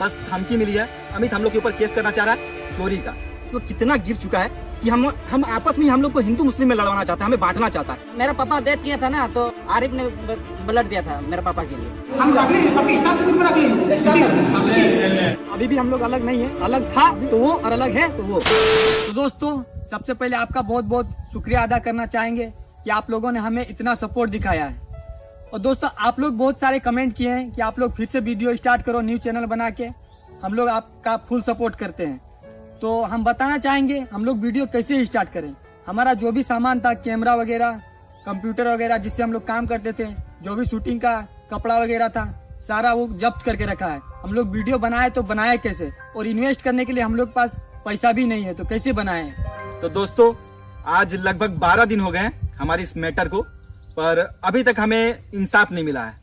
बस धमकी मिली है। अमित हम लोग के ऊपर केस करना चाह रहा है चोरी का। तो कितना गिर चुका है कि हम आपस में हम लोग को हिंदू मुस्लिम में लड़वाना चाहता है, हमें बांटना चाहता है। मेरा पापा डेथ किया था ना, तो आरिफ ने ब्लड दिया था मेरे पापा के लिए। हम सबके स्टाफ के ग्रुप में रख लेंगे। अभी भी हम लोग अलग नहीं है, अलग था तो वो और अलग है तो वो। तो दोस्तों, सबसे पहले आपका बहुत बहुत शुक्रिया अदा करना चाहेंगे कि आप लोगों ने हमें इतना सपोर्ट दिखाया है। और दोस्तों, आप लोग बहुत सारे कमेंट किए हैं कि आप लोग फिर से वीडियो स्टार्ट करो न्यू चैनल बना के। हम लोग आपका फुल सपोर्ट करते हैं। तो हम बताना चाहेंगे हम लोग वीडियो कैसे स्टार्ट करें। हमारा जो भी सामान था, कैमरा वगैरह, कंप्यूटर वगैरह जिससे हम लोग काम करते थे, जो भी शूटिंग का कपड़ा वगैरह था, सारा वो जब्त करके रखा है। हम लोग वीडियो बनाए तो बनाए कैसे, और इन्वेस्ट करने के लिए हम लोग पास पैसा भी नहीं है, तो कैसे बनाए। तो दोस्तों, आज लगभग 12 दिन हो गए हैं हमारी इस मैटर को, पर अभी तक हमें इंसाफ नहीं मिला है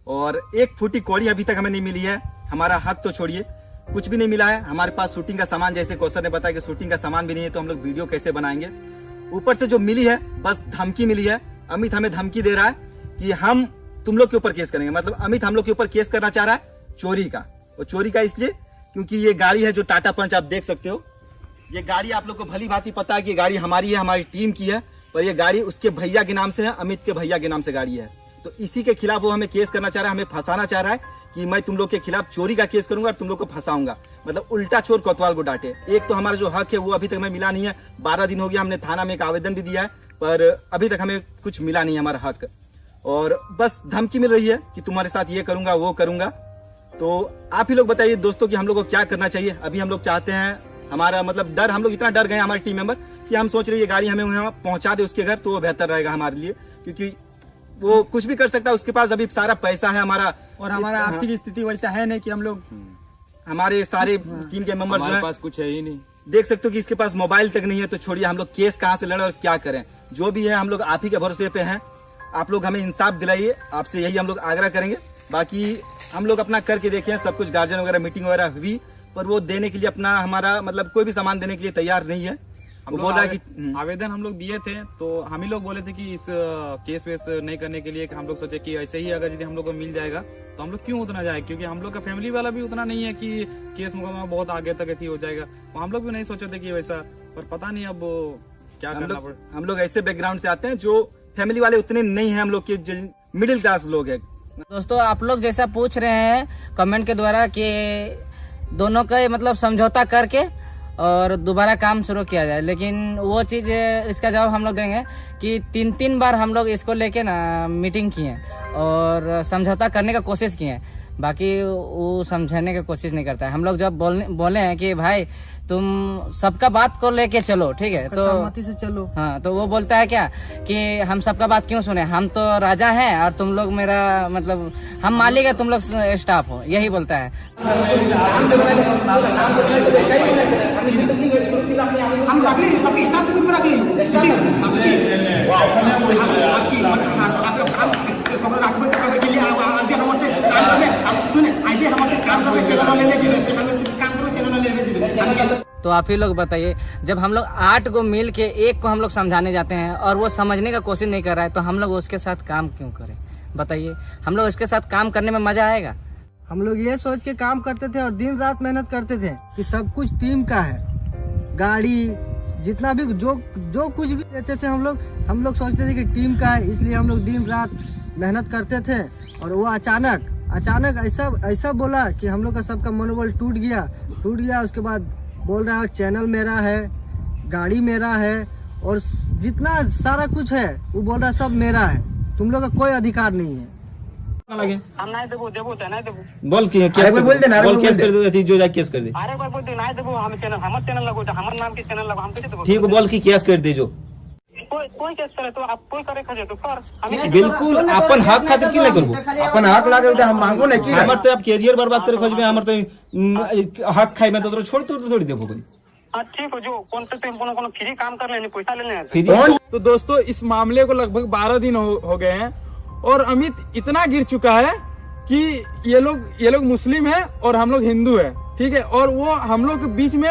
और एक फूटी कौड़ी अभी तक हमें नहीं मिली है। हमारा हक तो छोड़िए, कुछ भी नहीं मिला है। हमारे पास शूटिंग का सामान, जैसे कौशल ने बताया कि शूटिंग का सामान भी नहीं है, तो हम लोग वीडियो कैसे बनाएंगे। ऊपर से जो मिली है बस धमकी मिली है। अमित हमें धमकी दे रहा है कि हम तुम लोग के ऊपर केस करेंगे। मतलब अमित हम लोग के ऊपर केस करना चाह रहा है चोरी का। और चोरी का इसलिए क्योंकि ये गाड़ी है जो टाटा पंच, आप देख सकते हो। ये गाड़ी आप लोग को भली भांति पता है कि ये गाड़ी हमारी है, हमारी टीम की है, पर ये गाड़ी उसके भैया के नाम से है, अमित के भैया के नाम से गाड़ी है। तो इसी के खिलाफ वो हमें केस करना चाह रहा है, हमें फंसाना चाह रहा है कि मैं तुम लोग के खिलाफ चोरी का केस करूंगा और तुम लोग को फंसाऊंगा। मतलब उल्टा चोर कोतवाल को डांटे। एक तो हमारा जो हक है वो अभी तक हमें मिला नहीं है। 12 दिन हो गया, हमने थाना में एक आवेदन भी दिया है, पर अभी तक हमें कुछ मिला नहीं है हमारा हक। और बस धमकी मिल रही है कि तुम्हारे साथ ये करूंगा वो करूंगा। तो आप ही लोग बताइए दोस्तों कि हम लोग को क्या करना चाहिए। अभी हम लोग चाहते हैं, हमारा मतलब डर, हम लोग इतना डर गए हमारे टीम मेंबर कि हम सोच रहे हैं ये गाड़ी हमें वहाँ पहुंचा दे उसके घर, तो वो बेहतर रहेगा हमारे लिए, क्योंकि वो कुछ भी कर सकता है। उसके पास अभी सारा पैसा है हमारा, और हमारा आर्थिक स्थिति वैसा है नहीं कि हम लोग, हमारे सारे टीम के मेंबर्स हमारे पास कुछ है ही नहीं। देख सकते हो कि इसके पास मोबाइल तक नहीं है। तो छोड़िए, हम लोग केस कहाँ से लड़े और क्या करें। जो भी है हम लोग आप ही के भरोसे पे हैं। आप लोग हमें इंसाफ दिलाइए, आपसे यही हम लोग आग्रह करेंगे। बाकी हम लोग अपना करके देखे, सब कुछ गार्जियन वगैरह मीटिंग वगैरह हुई, पर वो देने के लिए अपना हमारा मतलब कोई भी सामान देने के लिए तैयार नहीं है। हम बोल रहा है कि आवेदन हम लोग दिए थे, तो हम ही लोग बोले थे कि इस केस वेस नहीं करने के लिए, कि हम लोग सोचे कि ऐसे ही अगर यदि हम लोग को मिल जाएगा तो हम लोग क्यों उतना जाए, क्योंकि हम लोग का फैमिली वाला भी उतना नहीं है कि केस मुकदमा बहुत आगे तक हो जाएगा। तो हम लोग भी नहीं सोचे थे कि वैसा, पर पता नहीं अब क्या करना पड़े। हम लोग ऐसे बैकग्राउंड से आते हैं जो फैमिली वाले उतने नहीं है, हम लोग के मिडिल क्लास लोग हैं। दोस्तों, आप लोग जैसा पूछ रहे हैं कमेंट के द्वारा कि दोनों का मतलब समझौता करके और दोबारा काम शुरू किया जाए, लेकिन वो चीज़, इसका जवाब हम लोग देंगे कि 3 बार हम लोग इसको लेके ना मीटिंग किए और समझौता करने का कोशिश किए, बाकी वो समझाने की कोशिश नहीं करता है। हम लोग जब बोले हैं कि भाई तुम सबका बात को लेके चलो, ठीक है, तो सहमति से चलो। हाँ, तो वो बोलता है क्या कि हम सबका बात क्यों सुने, हम तो राजा हैं और तुम लोग मेरा मतलब हम मालिक है, तुम लोग स्टाफ हो, यही बोलता है। हम रख लेंगे, सबके स्टाफ के ग्रुप में रख लेंगे। तो आप ही लोग बताइए, जब हम लोग 8 को मिल के एक को हम लोग समझाने जाते हैं और वो समझने का कोशिश नहीं कर रहा है, तो हम लोग उसके साथ काम क्यों करें। बताइए, हम लोग उसके साथ काम करने में मजा आएगा। हम लोग ये सोच के काम करते थे और दिन रात मेहनत करते थे कि सब कुछ टीम का है। गाड़ी जितना भी जो कुछ भी देते थे हम लोग सोचते थे कि टीम का है, इसलिए हम लोग दिन रात मेहनत करते थे। और वो अचानक ऐसा बोला कि हम लोग का सबका मनोबल टूट गया। उसके बाद बोल रहा है चैनल मेरा है, गाड़ी मेरा है, और जितना सारा कुछ है वो बोल रहा है सब मेरा है, तुम लोग का कोई अधिकार नहीं है। हम नहीं देबो नहीं देबो बोल के केस बोल देना, बोल केस कर दे, जो जाए केस कर दे। अरे कोई बोल दे नहीं देबो, हम चैनल हमर चैनल लगो, हमर नाम के चैनल लगो, हम कैसे देबो। ठीक है, बोल की केस कर दे। जो कोई केस करे तो आप कोई करे खजे तो कर, हम बिल्कुल अपन हक खातिर की नहीं करबो, अपन हक लागे हम मांगो नहीं कि हमर तो अब कैरियर बर्बाद करे खोजबे, हमर तो हक खाई में तो छोड़ थोड़ी देबो कोई। ठीक हो, जो कौन से तुम कोनो फ्री काम कर लेने, पैसा ले लेने। तो दोस्तों, इस मामले को लगभग 12 दिन हो गए हैं और अमित इतना गिर चुका है कि ये लोग मुस्लिम है और हम लोग हिंदू है, ठीक है, और वो हम लोग के बीच में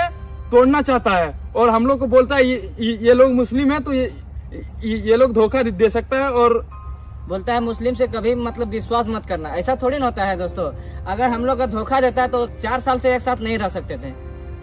तोड़ना चाहता है और हम लोग को बोलता है ये लोग मुस्लिम है तो ये लोग धोखा दे सकता है और बोलता है मुस्लिम से कभी मतलब विश्वास मत करना। ऐसा थोड़ी ना होता है दोस्तों। अगर हम लोग का धोखा देता है तो 4 साल से एक साथ नहीं रह सकते थे।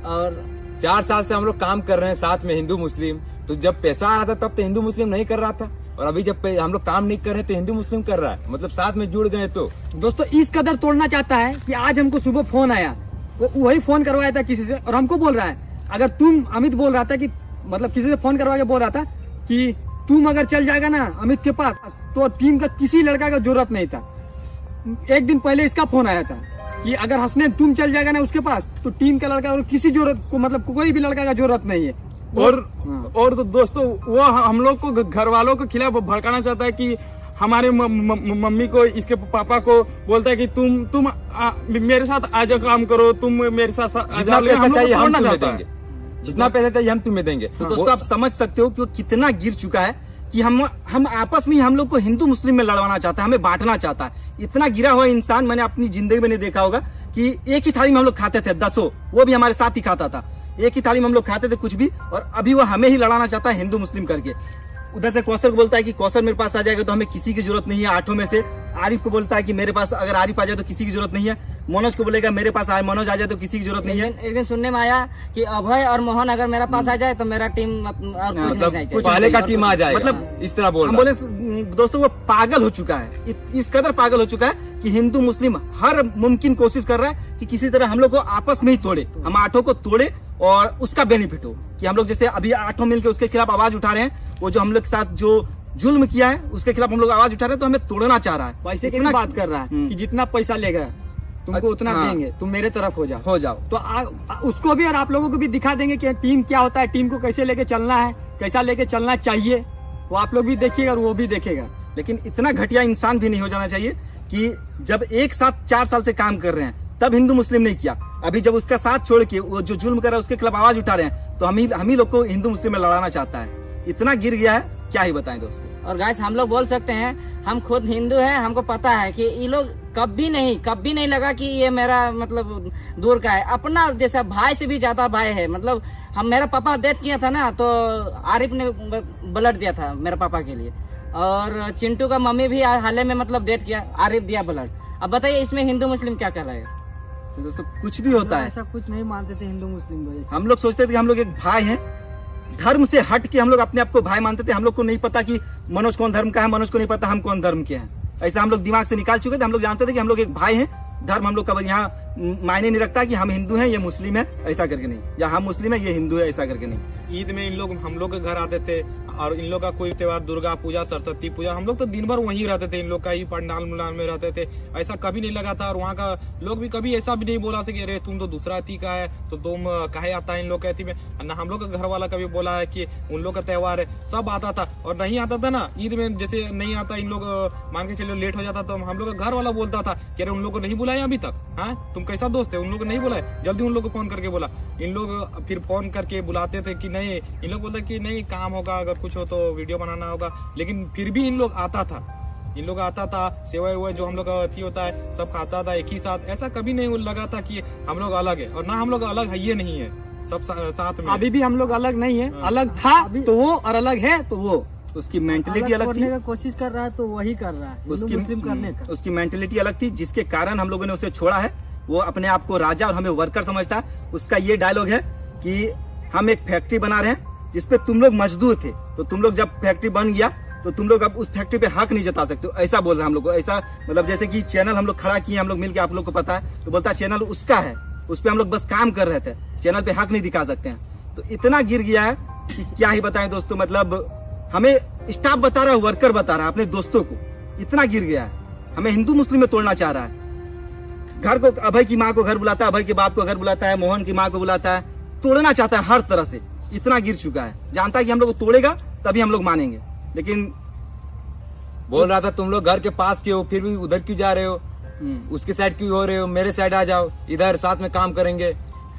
और 4 साल से हम लोग काम कर रहे हैं साथ में हिंदू मुस्लिम, तो जब पैसा आ रहा था तब तो हिंदू मुस्लिम नहीं कर रहा था, और अभी जब हम लोग काम नहीं कर रहे तो हिंदू मुस्लिम कर रहा है, मतलब साथ में जुड़ गए। तो दोस्तों इस कदर तोड़ना चाहता है कि आज हमको सुबह फोन आया, वही फोन करवाया था किसी से, और हमको बोल रहा है अगर तुम, अमित बोल रहा था कि मतलब किसी से फोन करवा के बोल रहा था कि तुम अगर चल जाएगा ना अमित के पास तो टीम का किसी लड़का का जरूरत नहीं था। एक दिन पहले इसका फोन आया था कि अगर हसनैन तुम चल जाएगा ना उसके पास तो टीम का लड़का और किसी जरूरत को, मतलब कोई भी लड़का का जरूरत नहीं है। और तो दोस्तों वो हम लोग को घर वालों के खिलाफ भड़काना चाहता है कि हमारे मम्मी को, इसके पापा को बोलता है कि तुम मेरे साथ आज काम करो, तुम मेरे साथ जितना पैसा चाहिए हम तुम्हें देंगे, जितना पैसा चाहिए हम तुम्हें देंगे। तो दोस्तों आप समझ सकते हो कि वो कितना गिर चुका है कि हम आपस में हम लोग को हिंदू मुस्लिम में लड़वाना चाहता है, हमें बांटना चाहता है। इतना गिरा हुआ इंसान मैंने अपनी जिंदगी में नहीं देखा होगा कि एक ही थाली में हम लोग खाते थे 10, वो भी हमारे साथ ही खाता था, एक ही थाली में हम लोग खाते थे कुछ भी, और अभी वो हमें ही लड़ाना चाहता है हिंदू मुस्लिम करके। उधर से कौशल को बोलता है कि कौशल मेरे पास आ जाएगा तो हमें किसी की जरूरत नहीं है 8 में से। आरिफ को बोलता है कि मेरे पास अगर आरिफ आ जाए तो किसी की जरूरत नहीं है। मनोज को बोलेगा मेरे पास मनोज आ जाए तो किसी की जरूरत नहीं है। एक दिन सुनने में आया कि अभय और मोहन अगर मेरा पास आ जाए तो मेरा टीम मतलब पहले का टीम आ जाएगा, मतलब इस तरह बोल हम बोले दोस्तों वो पागल हो चुका है, इस कदर पागल हो चुका है कि हिंदू मुस्लिम हर मुमकिन कोशिश कर रहा है कि किसी तरह हम लोग को आपस में ही तोड़े, हम 8 को तोड़े और उसका बेनिफिट हो कि हम लोग जैसे अभी 8 मिलकर उसके खिलाफ आवाज उठा रहे हैं। वो जो हम लोग के साथ जो जुल्म किया है उसके खिलाफ हम लोग आवाज उठा रहे हैं, तो हमें तोड़ना चाह रहा है। पैसे की बात कर रहा है कि जितना पैसा लेगा तुमको उतना देंगे, तुम मेरे तरफ हो जाओ तो उसको भी और आप लोगों को भी दिखा देंगे कि टीम क्या होता है, टीम को कैसे लेके चलना है, कैसा लेके चलना चाहिए, वो आप लोग भी देखिएगा और वो भी देखेगा। लेकिन इतना घटिया इंसान भी नहीं हो जाना चाहिए कि जब एक साथ 4 साल से काम कर रहे हैं तब हिंदू मुस्लिम नहीं किया, अभी जब उसका साथ छोड़ के वो जो जुल्म कर रहा है उसके खिलाफ आवाज उठा रहे हैं तो हम ही लोग को हिंदू मुस्लिम में लड़ाना चाहता है। इतना गिर गया है क्या ही बताएं दोस्तों। और गाइस हम लोग बोल सकते हैं हम खुद हिंदू हैं, हमको पता है कि ये लोग कभी नहीं लगा कि ये मेरा मतलब दूर का है, अपना जैसा भाई से भी ज्यादा भाई है। मतलब मेरा पापा डेथ किया था ना तो आरिफ ने ब्लड दिया था मेरे पापा के लिए, और चिंटू का मम्मी भी हाल में मतलब डेथ किया, आरिफ दिया ब्लड। अब बताइए इसमें हिंदू मुस्लिम क्या कहलाएगा। तो दोस्तों कुछ भी होता है, ऐसा कुछ नहीं मानते थे हिंदू मुस्लिम वजह से। हम लोग सोचते थे कि हम लोग एक भाई हैं, धर्म से हट के हम लोग अपने आप को भाई मानते थे। हम लोग को नहीं पता कि मनोज कौन धर्म का है, मनोज को नहीं पता हम कौन धर्म के हैं। ऐसा हम लोग दिमाग से निकाल चुके थे। हम लोग जानते थे कि हम लोग एक भाई हैं, धर्म हम लोग का यहाँ मायने नहीं रखता कि हम हिंदू हैं ये मुस्लिम है ऐसा करके नहीं, या हम मुस्लिम है ये हिंदू है ऐसा करके नहीं। ईद में हम लोग के घर आते थे और इन लोग का कोई त्योहार दुर्गा पूजा, सरस्वती पूजा, हम लोग तो दिन भर वहीं रहते थे, इन लोग का ही पंडाल मुलाल में रहते थे। ऐसा कभी नहीं लगा था, और वहाँ का लोग भी कभी ऐसा भी नहीं बोला था कि अरे तुम तो दूसरा अति का है तो तुम काहे आता है इन लोग कहती में। ना हम लोग का घर वाला कभी बोला है कि उन लोग का त्योहार है, सब आता था। और नहीं आता था ना ईद में, जैसे नहीं आता इन लोग मान के चलो लेट हो जाता तो हम लोग का घर वाला बोलता था कि अरे उन लोग को नहीं बुलाया अभी तक, हाँ तुम कैसा दोस्त है, उन लोग को नहीं बुलाए, जल्दी उन लोग को फोन करके बोला। इन लोग फिर फोन करके बुलाते थे कि नहीं, इन लोग बोलते कि नहीं काम होगा, अगर कुछ हो तो वीडियो बनाना होगा, लेकिन फिर भी इन लोग आता था, सेवा वेवा जो हम लोग का अति होता है सब खाता था एक ही साथ। ऐसा कभी नहीं लगा था कि हम लोग अलग है, और ना हम लोग अलग है ये नहीं है, सब साथ में। अभी भी हम लोग अलग नहीं है, अलग था तो वो और अलग है तो वो। उसकी मेंटेलिटी अलग थी, करने का कोशिश कर रहा है तो वही कर रहा है, हिंदू मुस्लिम करने का। उसकी मेंटेलिटी अलग थी जिसके कारण हम लोगों ने उसे छोड़ा है। वो अपने आप को राजा और हमें वर्कर समझता है। उसका ये डायलॉग है कि हम एक फैक्ट्री बना रहे हैं जिसपे तुम लोग मजदूर थे, तो तुम लोग जब फैक्ट्री बन गया तो तुम लोग अब उस फैक्ट्री पे हक नहीं जता सकते हो, ऐसा बोल रहे हैं हम लोग को। ऐसा मतलब जैसे कि चैनल हम लोग खड़ा किए हम लोग मिलकर, आप लोग को पता है, तो बोलता है चैनल उसका है, उस पर हम लोग बस काम कर रहे थे, चैनल पे हक नहीं दिखा सकते हैं। तो इतना गिर गया है कि क्या ही बताएं दोस्तों। मतलब हमें स्टाफ बता रहा है, वर्कर बता रहा है अपने दोस्तों को, इतना गिर गया है। हमें हिंदू मुस्लिम में तोड़ना चाह रहा है। घर को अभय की माँ को घर बुलाता है, अभय के बाप को घर बुलाता है, मोहन की माँ को बुलाता है, तोड़ना चाहता है हर तरह से। इतना गिर चुका है, जानता है कि हम लोग को तोड़ेगा तभी हम लोग मानेंगे, लेकिन बोल रहा था तुम लोग घर के पास के हो फिर भी उधर क्यों जा रहे हो, उसके साइड क्यों हो रहे हो, मेरे साइड आ जाओ, इधर साथ में काम करेंगे।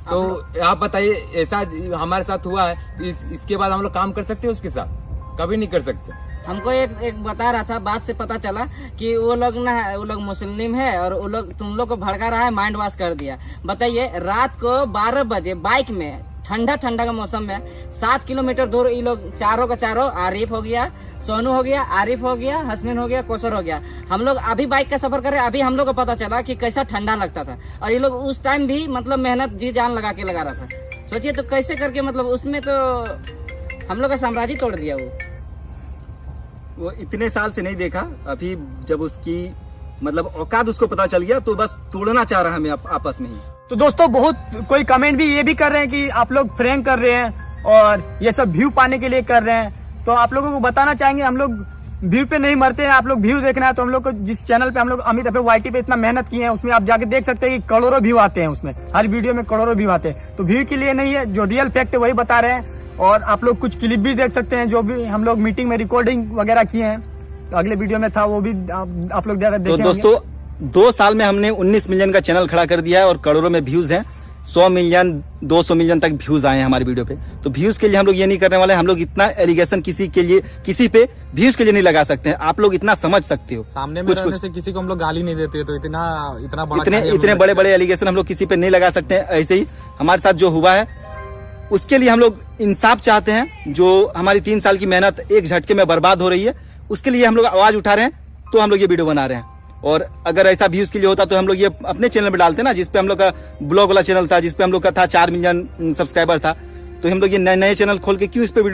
तो आप बताइए ऐसा हमारे साथ हुआ है, इसके बाद हम लोग काम कर सकते हैं उसके साथ? कभी नहीं कर सकते। हमको एक बता रहा था, बात से पता चला कि वो लोग मुस्लिम है और वो लोग तुम लोग को भड़का रहा है, माइंड वॉश कर दिया। बताइए रात को 12 बजे बाइक में ठंडा का मौसम में 7 किलोमीटर दूर ये लोग चारों का चारों, आरिफ हो गया, सोनू हो गया, आरिफ हो गया, हसनैन हो गया, कौसर हो गया। हम लोग अभी बाइक का सफर कर रहे हैं, अभी हम लोग को पता चला कि कैसा ठंडा लगता था, और ये लोग उस टाइम भी मतलब मेहनत जी जान लगा के लगा रहा था। सोचिए तो कैसे करके, मतलब उसमें तो हम लोग का साम्राज्य तोड़ दिया वो इतने साल से नहीं देखा, अभी जब उसकी मतलब औकात उसको पता चल गया तो बस तोड़ना चाह रहा है हमें आपस में ही। तो दोस्तों बहुत कोई कमेंट भी ये भी कर रहे हैं कि आप लोग प्रैंक कर रहे हैं और ये सब व्यू पाने के लिए कर रहे हैं। तो आप लोगों को बताना चाहेंगे हम लोग व्यू पे नहीं मरते हैं, आप लोग व्यू देखना है तो हम लोग को जिस चैनल पे हम लोग अमित अफे वाईटी पे इतना मेहनत किए हैं उसमें आप जाके देख सकते हैं कि करोड़ों व्यू आते हैं, उसमें हर वीडियो में करोड़ों व्यू आते हैं। तो व्यू के लिए नहीं है, जो रियल फैक्ट है वही बता रहे हैं। और आप लोग कुछ क्लिप भी देख सकते हैं जो भी हम लोग मीटिंग में रिकॉर्डिंग वगैरह किए हैं, तो अगले वीडियो में था वो भी आप लोग तो देखेंगे। दोस्तों 2 साल में हमने 19 मिलियन का चैनल खड़ा कर दिया है और करोड़ों में व्यूज हैं, 100 मिलियन 200 मिलियन तक व्यूज आए हैं हमारी वीडियो पे। तो व्यूज के लिए हम लोग ये नहीं करने वाले, हम लोग इतना एलिगेशन किसी पे व्यूज के लिए नहीं लगा सकते हैं। आप लोग इतना समझ सकते हो, सामने में रहने से किसी को हम लोग गाली नहीं देते, तो इतना बड़ा इतने बड़े बड़े एलिगेशन हम लोग किसी पे नहीं लगा सकते हैं। ऐसे ही हमारे साथ जो हुआ है उसके लिए हम लोग इंसाफ चाहते हैं। जो हमारी 3 साल की मेहनत एक झटके में बर्बाद हो रही है, उसके लिए हम लोग आवाज उठा रहे हैं, तो हम लोग ये वीडियो बना रहे हैं। और अगर ऐसा व्यूज के लिए होता तो हम लोग ये अपने चैनल पे डालते ना, जिसपे हम लोग का ब्लॉग वाला चैनल था, जिसपे हम लोग का था 4 मिलियन सब्सक्राइबर था। तो हम लोग ये नए चैनल खोल के क्यों इस पे वीडियो